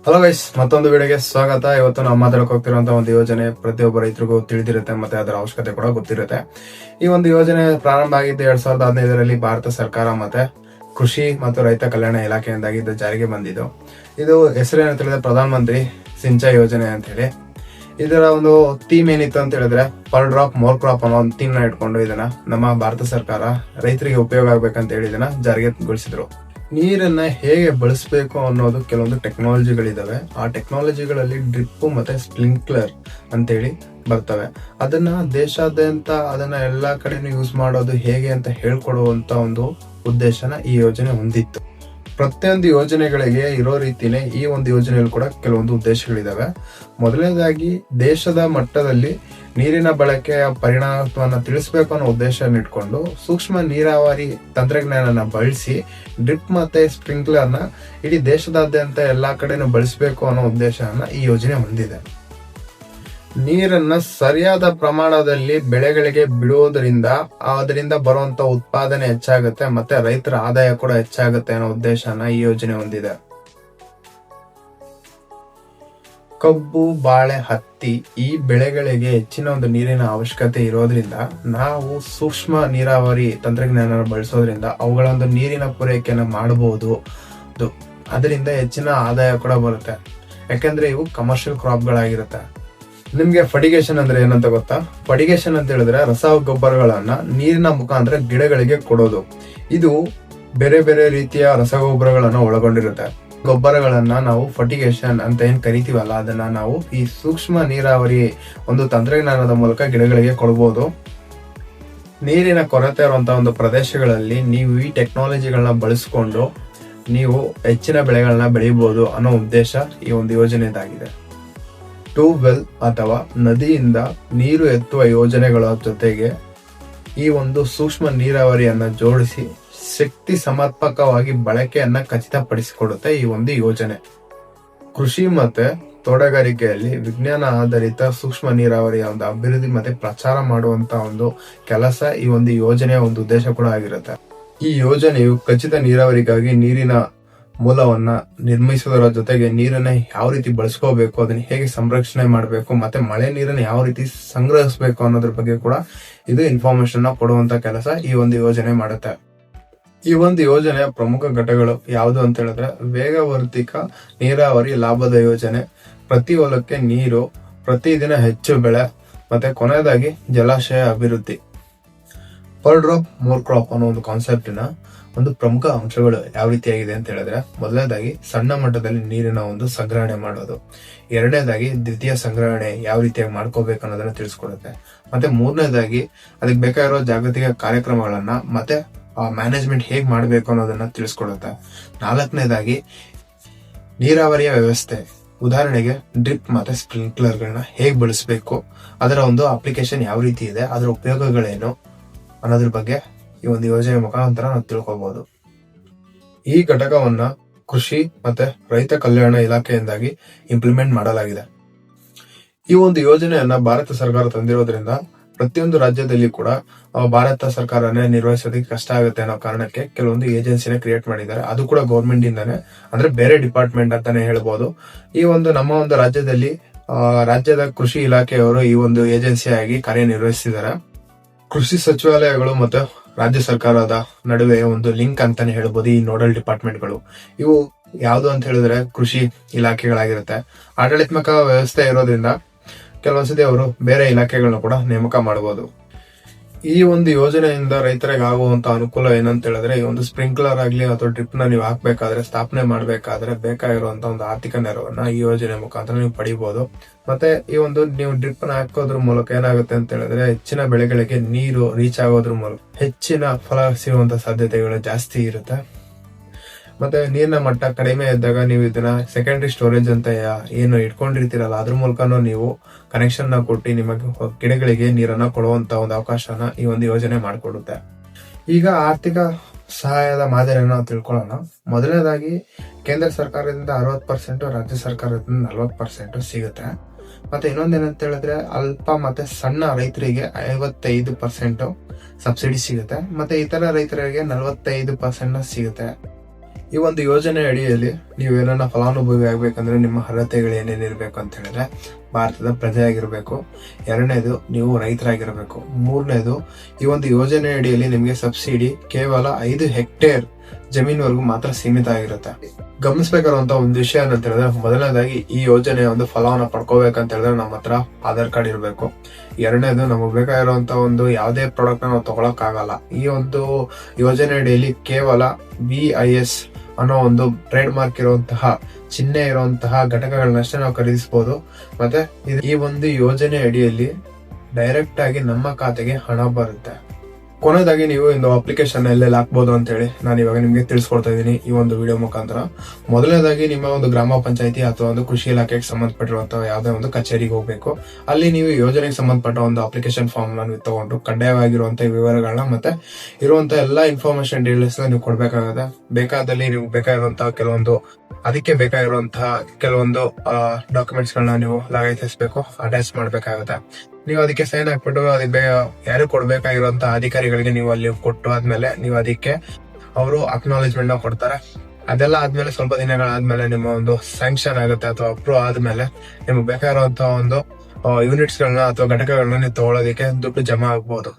Hello guys, ಮತ್ತೊಂದು ವಿಡಿಯೋಗೆ ಸ್ವಾಗತ. ಇವತ್ತು ನಾವು ಮಾತಾಡಕ್ ಹೋಗ್ತಿರುವಂತ ಒಂದು ಯೋಜನೆ ಪ್ರತಿಯೊಬ್ಬ ರೈತರಿಗೂ ತಿಳಿದಿರುತ್ತೆ ಮತ್ತೆ ಅದರ ಅವಶ್ಯಕತೆ ಕೂಡ ಗೊತ್ತಿರುತ್ತೆ. ಈ ಒಂದು ಯೋಜನೆ ಪ್ರಾರಂಭ ಆಗಿದ್ದು 2015ರಲ್ಲಿ ಭಾರತ ಸರ್ಕಾರ ಮತ್ತೆ ಕೃಷಿ ಮತ್ತು ರೈತ ಕಲ್ಯಾಣ ಇಲಾಖೆಯಿಂದಾಗಿ ಇದು ಜಾರಿಗೆ ಬಂದಿದ್ದು. ಇದು ಹೆಸರೇನು ತಿಳಿದ್ರೆ ಪ್ರಧಾನ ಮಂತ್ರಿ ಸಿಂಚಾಯಿ ಯೋಜನೆ ಅಂತ ಹೇಳಿ. ಇದರ ಒಂದು ಥೀಮ್ ಏನಿತ್ತು ಅಂತ ಹೇಳಿದ್ರೆ ಪರ್ ಡ್ರಾಪ್ ಮೋರ್ ಕ್ರಾಪ್ ಅನ್ನೋ ಒಂದು ಥೀಮ್ ನ ಇಟ್ಕೊಂಡು ಇದನ್ನ ನಮ್ಮ ಭಾರತ ಸರ್ಕಾರ ರೈತರಿಗೆ ಉಪಯೋಗ ಆಗ್ಬೇಕಂತ ಹೇಳಿ ಇದನ್ನ ಜಾರಿಗೆಗೊಳಿಸಿದ್ರು. ನೀರನ್ನ ಹೇಗೆ ಬಳಸಬೇಕು ಅನ್ನೋದು ಕೆಲವೊಂದು ಟೆಕ್ನಾಲಜಿಗಳಿದಾವೆ. ಆ ಟೆಕ್ನಾಲಜಿಗಳಲ್ಲಿ ಡ್ರಿಪ್ ಮತ್ತೆ ಸ್ಪ್ರಿಂಕ್ಲರ್ ಅಂತೇಳಿ ಬರ್ತವೆ. ಅದನ್ನ ದೇಶಾದ್ಯಂತ ಅದನ್ನ ಎಲ್ಲಾ ಕಡೆನೂ ಯೂಸ್ ಮಾಡೋದು ಹೇಗೆ ಅಂತ ಹೇಳ್ಕೊಡುವಂತ ಒಂದು ಉದ್ದೇಶನ ಈ ಯೋಜನೆ ಹೊಂದಿತ್ತು. ಪ್ರತಿಯೊಂದು ಯೋಜನೆಗಳಿಗೆ ಇರೋ ರೀತಿನೇ ಈ ಒಂದು ಯೋಜನೆಯಲ್ಲಿ ಕೂಡ ಕೆಲವೊಂದು ಉದ್ದೇಶಗಳಿದಾವೆ. ಮೊದಲನೇದಾಗಿ ದೇಶದ ಮಟ್ಟದಲ್ಲಿ ನೀರಿನ ಬಳಕೆಯ ಪರಿಣಾಮವನ್ನು ತಿಳಿಸಬೇಕು ಅನ್ನೋ ಉದ್ದೇಶನ ಇಟ್ಕೊಂಡು ಸೂಕ್ಷ್ಮ ನೀರಾವರಿ ತಂತ್ರಜ್ಞಾನನ ಬಳಸಿ ಡ್ರಿಪ್ ಮತ್ತೆ ಸ್ಪ್ರಿಂಕ್ಲರ್ನ ಇಡೀ ದೇಶದಾದ್ಯಂತ ಎಲ್ಲಾ ಕಡೆನೂ ಬಳಸಬೇಕು ಅನ್ನೋ ಉದ್ದೇಶನ ಈ ಯೋಜನೆ ಹೊಂದಿದೆ. ನೀರನ್ನ ಸರಿಯಾದ ಪ್ರಮಾಣದಲ್ಲಿ ಬೆಳೆಗಳಿಗೆ ಬಿಡುವುದರಿಂದ ಅದರಿಂದ ಬರುವಂತ ಉತ್ಪಾದನೆ ಹೆಚ್ಚಾಗುತ್ತೆ ಮತ್ತೆ ರೈತರ ಆದಾಯ ಕೂಡ ಹೆಚ್ಚಾಗುತ್ತೆ ಅನ್ನೋ ಉದ್ದೇಶನ ಈ ಯೋಜನೆ ಹೊಂದಿದೆ. ಕಬ್ಬು, ಬಾಳೆ, ಹತ್ತಿ ಈ ಬೆಳೆಗಳಿಗೆ ಹೆಚ್ಚಿನ ಒಂದು ನೀರಿನ ಅವಶ್ಯಕತೆ ಇರೋದ್ರಿಂದ ನಾವು ಸೂಕ್ಷ್ಮ ನೀರಾವರಿ ತಂತ್ರಜ್ಞಾನ ಬಳಸೋದ್ರಿಂದ ಅವುಗಳ ಒಂದು ನೀರಿನ ಪೂರೈಕೆಯನ್ನು ಮಾಡಬಹುದು. ಅದರಿಂದ ಹೆಚ್ಚಿನ ಆದಾಯ ಕೂಡ ಬರುತ್ತೆ. ಯಾಕಂದ್ರೆ ಇವು ಕಮರ್ಷಿಯಲ್ ಕ್ರಾಪ್ಗಳಾಗಿರುತ್ತೆ. ನಿಮ್ಗೆ ಫರ್ಟಿಗೇಷನ್ ಅಂದ್ರೆ ಏನಂತ ಗೊತ್ತಾ? ಫರ್ಟಿಗೇಷನ್ ಅಂತ ಹೇಳಿದ್ರೆ ರಸಗೊಬ್ಬರಗಳನ್ನ ನೀರಿನ ಮುಖಾಂತರ ಗಿಡಗಳಿಗೆ ಕೊಡೋದು. ಇದು ಬೇರೆ ಬೇರೆ ರೀತಿಯ ರಸಗೊಬ್ಬರಗಳನ್ನ ಒಳಗೊಂಡಿರುತ್ತೆ. ಗೊಬ್ಬರಗಳನ್ನ ನಾವು ಫರ್ಟಿಗೇಷನ್ ಅಂತ ಏನ್ ಕರಿತೀವಲ್ಲ, ಅದನ್ನ ನಾವು ಈ ಸೂಕ್ಷ್ಮ ನೀರಾವರಿ ಒಂದು ತಂತ್ರಜ್ಞಾನದ ಮೂಲಕ ಗಿಡಗಳಿಗೆ ಕೊಡಬಹುದು. ನೀರಿನ ಕೊರತೆ ಇರುವಂತಹ ಒಂದು ಪ್ರದೇಶಗಳಲ್ಲಿ ನೀವು ಈ ಟೆಕ್ನಾಲಜಿಗಳನ್ನ ಬಳಸ್ಕೊಂಡು ನೀವು ಹೆಚ್ಚಿನ ಬೆಳೆಗಳನ್ನ ಬೆಳಿಬಹುದು ಅನ್ನೋ ಉದ್ದೇಶ ಈ ಒಂದು ಯೋಜನೆದಾಗಿದೆ. ಟ್ಯೂಬ್ವೆಲ್ ಅಥವಾ ನದಿಯಿಂದ ನೀರು ಎತ್ತುವ ಯೋಜನೆಗಳ ಜೊತೆಗೆ ಈ ಒಂದು ಸೂಕ್ಷ್ಮ ನೀರಾವರಿಯನ್ನ ಜೋಡಿಸಿ ಶಕ್ತಿ ಸಮರ್ಪಕವಾಗಿ ಬಳಕೆಯನ್ನ ಖಚಿತಪಡಿಸಿಕೊಡುತ್ತೆ ಈ ಒಂದು ಯೋಜನೆ. ಕೃಷಿ ಮತ್ತೆ ತೋಟಗಾರಿಕೆಯಲ್ಲಿ ವಿಜ್ಞಾನ ಆಧಾರಿತ ಸೂಕ್ಷ್ಮ ನೀರಾವರಿಯ ಒಂದು ಅಭಿವೃದ್ಧಿ ಮತ್ತೆ ಪ್ರಚಾರ ಮಾಡುವಂತ ಒಂದು ಕೆಲಸ ಈ ಒಂದು ಯೋಜನೆಯ ಒಂದು ಉದ್ದೇಶ ಕೂಡ ಆಗಿರುತ್ತೆ. ಈ ಯೋಜನೆಯು ಖಚಿತ ನೀರಾವರಿಗಾಗಿ ನೀರಿನ ಮೂಲವನ್ನ ನಿರ್ಮಿಸುವುದರ ಜೊತೆಗೆ ನೀರನ್ನ ಯಾವ ರೀತಿ ಬಳಸ್ಕೋಬೇಕು, ಅದನ್ನ ಹೇಗೆ ಸಂರಕ್ಷಣೆ ಮಾಡಬೇಕು ಮತ್ತೆ ಮಳೆ ನೀರನ್ನ ಯಾವ ರೀತಿ ಸಂಗ್ರಹಿಸಬೇಕು ಅನ್ನೋದ್ರ ಬಗ್ಗೆ ಕೂಡ ಇದು ಇನ್ಫಾರ್ಮೇಶನ್ ಕೊಡುವಂತ ಕೆಲಸ ಈ ಒಂದು ಯೋಜನೆ ಮಾಡುತ್ತೆ. ಈ ಒಂದು ಯೋಜನೆಯ ಪ್ರಮುಖ ಘಟಕಗಳು ಯಾವುದು ಅಂತ ಹೇಳಿದ್ರೆ ವೇಗವರ್ಧಿತ ನೀರಾವರಿ ಲಾಭದ ಯೋಜನೆ, ಪ್ರತಿ ಹೊಲಕ್ಕೆ ನೀರು, ಪ್ರತಿದಿನ ಹೆಚ್ಚು ಬೆಳೆ ಮತ್ತೆ ಕೊನೆಯದಾಗಿ ಜಲಾಶಯ ಅಭಿವೃದ್ಧಿ. ಪರ್ ಡ್ರಾಪ್ ಮೋರ್ ಕ್ರಾಪ್ ಅನ್ನೋ ಒಂದು ಕಾನ್ಸೆಪ್ಟಿನ ಒಂದು ಪ್ರಮುಖ ಅಂಶಗಳು ಯಾವ ರೀತಿಯಾಗಿದೆ ಅಂತ ಹೇಳಿದ್ರೆ, ಮೊದಲನೇದಾಗಿ ಸಣ್ಣ ಮಟ್ಟದಲ್ಲಿ ನೀರಿನ ಒಂದು ಸಂಗ್ರಹಣೆ ಮಾಡೋದು, ಎರಡನೇದಾಗಿ ದ್ವಿತೀಯ ಸಂಗ್ರಹಣೆ ಯಾವ ರೀತಿಯಾಗಿ ಮಾಡ್ಕೋಬೇಕು ಅನ್ನೋದನ್ನ ತಿಳಿಸ್ಕೊಡುತ್ತೆ, ಮತ್ತೆ ಮೂರನೇದಾಗಿ ಅದಕ್ಕೆ ಬೇಕಾಗಿರೋ ಜಾಗತಿಕ ಕಾರ್ಯಕ್ರಮಗಳನ್ನ ಮತ್ತೆ ಮ್ಯಾನೇಜ್ಮೆಂಟ್ ಹೇಗ್ ಮಾಡ್ಬೇಕು ಅನ್ನೋದನ್ನ ತಿಳಿಸ್ಕೊಡುತ್ತೆ, ನಾಲ್ಕನೇದಾಗಿ ನೀರಾವರಿಯ ವ್ಯವಸ್ಥೆ, ಉದಾಹರಣೆಗೆ ಡ್ರಿಪ್ ಮತ್ತೆ ಸ್ಪ್ರಿಂಕ್ಲರ್ ಗಳನ್ನ ಹೇಗ್ ಬಳಸಬೇಕು, ಅದರ ಒಂದು ಅಪ್ಲಿಕೇಶನ್ ಯಾವ ರೀತಿ ಇದೆ, ಅದರ ಉಪಯೋಗಗಳೇನು ಅನ್ನೋದ್ರ ಬಗ್ಗೆ ಈ ಒಂದು ಯೋಜನೆ ಮುಖಾಂತರ ನಾವು ತಿಳ್ಕೊಬಹುದು. ಈ ಘಟಕವನ್ನ ಕೃಷಿ ಮತ್ತೆ ರೈತ ಕಲ್ಯಾಣ ಇಲಾಖೆಯಿಂದಾಗಿ ಇಂಪ್ಲಿಮೆಂಟ್ ಮಾಡಲಾಗಿದೆ. ಈ ಒಂದು ಯೋಜನೆಯನ್ನ ಭಾರತ ಸರ್ಕಾರ ತಂದಿರೋದ್ರಿಂದ ಪ್ರತಿಯೊಂದು ರಾಜ್ಯದಲ್ಲಿ ಕೂಡ ಭಾರತ ಸರ್ಕಾರನೇ ನಿರ್ವಹಿಸೋದಕ್ಕೆ ಕಷ್ಟ ಆಗುತ್ತೆ ಅನ್ನೋ ಕಾರಣಕ್ಕೆ ಕೆಲವೊಂದು ಏಜೆನ್ಸಿನ ಕ್ರಿಯೇಟ್ ಮಾಡಿದ್ದಾರೆ. ಅದು ಕೂಡ ಗೌರ್ಮೆಂಟ್ ಇಂದಾನೆ, ಅಂದ್ರೆ ಬೇರೆ ಡಿಪಾರ್ಟ್ಮೆಂಟ್ ಅಂತಾನೆ ಹೇಳ್ಬೋದು. ಈ ಒಂದು ನಮ್ಮ ಒಂದು ರಾಜ್ಯದಲ್ಲಿ ರಾಜ್ಯದ ಕೃಷಿ ಇಲಾಖೆಯವರು ಈ ಒಂದು ಏಜೆನ್ಸಿಯಾಗಿ ಕಾರ್ಯನಿರ್ವಹಿಸಿದ್ದಾರೆ. ಕೃಷಿ ಸಚಿವಾಲಯಗಳು ಮತ್ತೆ ರಾಜ್ಯ ಸರ್ಕಾರದ ನಡುವೆ ಒಂದು ಲಿಂಕ್ ಅಂತಾನೆ ಹೇಳ್ಬೋದು ಈ ನೋಡಲ್ ಡಿಪಾರ್ಟ್ಮೆಂಟ್ಗಳು. ಇವು ಯಾವುದು ಅಂತ ಹೇಳಿದ್ರೆ ಕೃಷಿ ಇಲಾಖೆಗಳಾಗಿರುತ್ತೆ. ಆಡಳಿತಾತ್ಮಕ ವ್ಯವಸ್ಥೆ ಇರೋದ್ರಿಂದ ಕೆಲವೊಂದ್ಸತಿ ಅವರು ಬೇರೆ ಇಲಾಖೆಗಳನ್ನ ಕೂಡ ನೇಮಕ ಮಾಡಬಹುದು. ಈ ಒಂದು ಯೋಜನೆಯಿಂದ ರೈತರಿಗೆ ಆಗುವಂತ ಅನುಕೂಲ ಏನಂತ ಹೇಳಿದ್ರೆ, ಈ ಒಂದು ಸ್ಪ್ರಿಂಕ್ಲರ್ ಆಗ್ಲಿ ಅಥವಾ ಡ್ರಿಪ್ ನ ನೀವು ಹಾಕ್ಬೇಕಾದ್ರೆ, ಸ್ಥಾಪನೆ ಮಾಡ್ಬೇಕಾದ್ರೆ ಬೇಕಾಗಿರುವಂತ ಒಂದು ಆರ್ಥಿಕ ನೆರವನ್ನ ಈ ಯೋಜನೆ ಮುಖಾಂತರ ನೀವು ಪಡಿಬಹುದು. ಮತ್ತೆ ಈ ಒಂದು ನೀವು ಡ್ರಿಪ್ ನ ಹಾಕೋದ್ರ ಮೂಲಕ ಏನಾಗುತ್ತೆ ಅಂತ ಹೇಳಿದ್ರೆ ಹೆಚ್ಚಿನ ಬೆಳೆಗಳಿಗೆ ನೀರು ರೀಚ್ ಆಗೋದ್ರ ಮೂಲಕ ಹೆಚ್ಚಿನ ಫಲ ಸಿಗುವಂತ ಸಾಧ್ಯತೆಗಳು ಜಾಸ್ತಿ ಇರುತ್ತೆ. ಮತ್ತೆ ನೀರಿನ ಮಟ್ಟ ಕಡಿಮೆ ಇದ್ದಾಗ ನೀವು ಇದನ್ನ ಸೆಕೆಂಡರಿ ಸ್ಟೋರೇಜ್ ಅಂತ ಏನು ಇಟ್ಕೊಂಡಿರ್ತೀರಲ್ಲ, ಅದ್ರ ಮೂಲಕನೂ ನೀವು ಕನೆಕ್ಷನ್ ನ ಕೊಟ್ಟು ನಿಮಗೆ ಗಿಡಗಳಿಗೆ ನೀರನ್ನ ಕೊಡುವಂತ ಒಂದು ಅವಕಾಶನ ಈ ಒಂದು ಯೋಜನೆ ಮಾಡಿಕೊಡುತ್ತೆ. ಈಗ ಆರ್ಥಿಕ ಸಹಾಯದ ಮಾದರಿಯನ್ನು ನಾವು ತಿಳ್ಕೊಳ್ಳೋಣ. ಮೊದಲನೇದಾಗಿ ಕೇಂದ್ರ ಸರ್ಕಾರದಿಂದ 60%, ರಾಜ್ಯ ಸರ್ಕಾರದಿಂದ 40% ಸಿಗುತ್ತೆ. ಮತ್ತೆ ಇನ್ನೊಂದೇನಂತ ಹೇಳಿದ್ರೆ ಅಲ್ಪ ಮತ್ತೆ ಸಣ್ಣ ರೈತರಿಗೆ 55% ಸಬ್ಸಿಡಿ ಸಿಗುತ್ತೆ. ಮತ್ತೆ ಇತರ ರೈತರಿಗೆ 45% ಸಿಗುತ್ತೆ. ಈ ಒಂದು ಯೋಜನೆ ಅಡಿಯಲ್ಲಿ ನೀವು ಏನನ್ನ ಫಲಾನುಭವಿ ಆಗ್ಬೇಕಂದ್ರೆ ನಿಮ್ಮ ಅರ್ಹತೆಗಳು ಏನೇನಿರ್ಬೇಕು ಅಂತ ಹೇಳಿದ್ರೆ ಭಾರತದ ಪ್ರಜೆ ಆಗಿರ್ಬೇಕು, ಎರಡನೇದು ನೀವು ರೈತರಾಗಿರ್ಬೇಕು, ಮೂರನೇದು ಈ ಒಂದು ಯೋಜನೆ ಅಡಿಯಲ್ಲಿ ನಿಮಗೆ ಸಬ್ಸಿಡಿ ಕೇವಲ 5 ಹೆಕ್ಟೇರ್ ಜಮೀನ್ವರೆಗೂ ಮಾತ್ರ ಸೀಮಿತ ಆಗಿರುತ್ತೆ. ಗಮನಿಸಬೇಕಾದಂತ ಒಂದು ವಿಷಯ ಏನಂತ ಹೇಳಿದ್ರೆ, ಮೊದಲನೇದಾಗಿ ಈ ಯೋಜನೆಯ ಒಂದು ಫಲವನ್ನ ಪಡ್ಕೋಬೇಕಂತ ಹೇಳಿದ್ರೆ ನಮ್ಮ ಹತ್ರ ಆಧಾರ್ ಕಾರ್ಡ್ ಇರಬೇಕು. ಎರಡನೇದು ನಮಗೆ ಬೇಕಾಗಿರುವಂತ ಒಂದು ಯಾವುದೇ ಪ್ರಾಡಕ್ಟ್ ನಾವು ತಗೊಳಕ್ ಆಗಲ್ಲ. ಈ ಒಂದು ಯೋಜನೆ ಅಡಿಯಲ್ಲಿ ಕೇವಲ BIS ಅನ್ನೋ ಒಂದು ಟ್ರೇಡ್ ಮಾರ್ಕ್ ಇರುವಂತಹ ಚಿಹ್ನೆ ಇರುವಂತಹ ಘಟಕಗಳನ್ನಷ್ಟೇ ನಾವು ಖರೀದಿಸಬಹುದು. ಮತ್ತೆ ಈ ಒಂದು ಯೋಜನೆ ಅಡಿಯಲ್ಲಿ ಡೈರೆಕ್ಟ್ ಆಗಿ ನಮ್ಮ ಖಾತೆಗೆ ಹಣ ಬರುತ್ತೆ. ಕೊನೆಯದಾಗಿ ನೀವು ಒಂದು ಅಪ್ಲಿಕೇಶನ್ ಎಲ್ಲೆಲ್ಲಿ ಹಾಕ್ಬೋದು ಅಂತ ಹೇಳಿ ನಾನು ಇವಾಗ ನಿಮ್ಗೆ ತಿಳಿಸ್ಕೊಡ್ತಾ ಇದ್ದೀನಿ ಈ ಒಂದು ವಿಡಿಯೋ ಮುಖಾಂತರ. ಮೊದಲನೇದಾಗಿ ನಿಮ್ಮ ಒಂದು ಗ್ರಾಮ ಪಂಚಾಯತಿ ಅಥವಾ ಒಂದು ಕೃಷಿ ಇಲಾಖೆಗೆ ಸಂಬಂಧಪಟ್ಟಿರುವಂತಹ ಯಾವುದೇ ಒಂದು ಕಚೇರಿಗೆ ಹೋಗ್ಬೇಕು. ಅಲ್ಲಿ ನೀವು ಯೋಜನೆಗೆ ಸಂಬಂಧಪಟ್ಟ ಒಂದು ಅಪ್ಲಿಕೇಶನ್ ಫಾರ್ಮ್ ನೀವು ತಗೊಂಡು ಕಡ್ಡಾಯವಾಗಿರುವಂತಹ ವಿವರಗಳನ್ನ ಮತ್ತೆ ಇರುವಂತಹ ಎಲ್ಲಾ ಇನ್ಫಾರ್ಮೇಶನ್ ಡೀಟೇಲ್ಸ್ ನೀವು ಕೊಡ್ಬೇಕಾಗುತ್ತೆ. ಬೇಕಾದಲ್ಲಿ ನೀವು ಬೇಕಾಗಿರುವಂತಹ ಅದಕ್ಕೆ ಬೇಕಾಗಿರುವಂತಹ ಕೆಲವೊಂದು ಡಾಕ್ಯುಮೆಂಟ್ಸ್ ಗಳನ್ನ ನೀವು ಲಗತ್ತಿಸಬೇಕು, ಅಟ್ಯಾಚ್ ಮಾಡ್ಬೇಕಾಗುತ್ತೆ. ನೀವು ಅದಕ್ಕೆ ಸೈನ್ ಹಾಕ್ಬಿಟ್ಟು ಅದಕ್ಕೆ ಯಾರು ಕೊಡ್ಬೇಕಾಗಿರುವಂತಹ ಅಧಿಕಾರಿಗಳಿಗೆ ನೀವು ಅಲ್ಲಿ ಕೊಟ್ಟು ಆದ್ಮೇಲೆ ನೀವು ಅದಕ್ಕೆ ಅವರು ಅಕ್ನಾಲೇಜ್ಮೆಂಟ್ ನ ಕೊಡ್ತಾರೆ. ಅದೆಲ್ಲ ಆದ್ಮೇಲೆ ಸ್ವಲ್ಪ ದಿನಗಳಾದ್ಮೇಲೆ ನಿಮ್ಮ ಒಂದು ಸ್ಯಾಂಕ್ಷನ್ ಆಗುತ್ತೆ ಅಥವಾ ಅಪ್ರೂವ್ ಆದ್ಮೇಲೆ ನಿಮ್ಗೆ ಬೇಕಾಗಿರುವಂತಹ ಒಂದು ಯೂನಿಟ್ಸ್ ಗಳನ್ನ ಅಥವಾ ಘಟಕಗಳನ್ನ ನೀವು ತಗೊಳ್ಳೋದಕ್ಕೆ ದುಡ್ಡು ಜಮಾ ಆಗ್ಬಹುದು.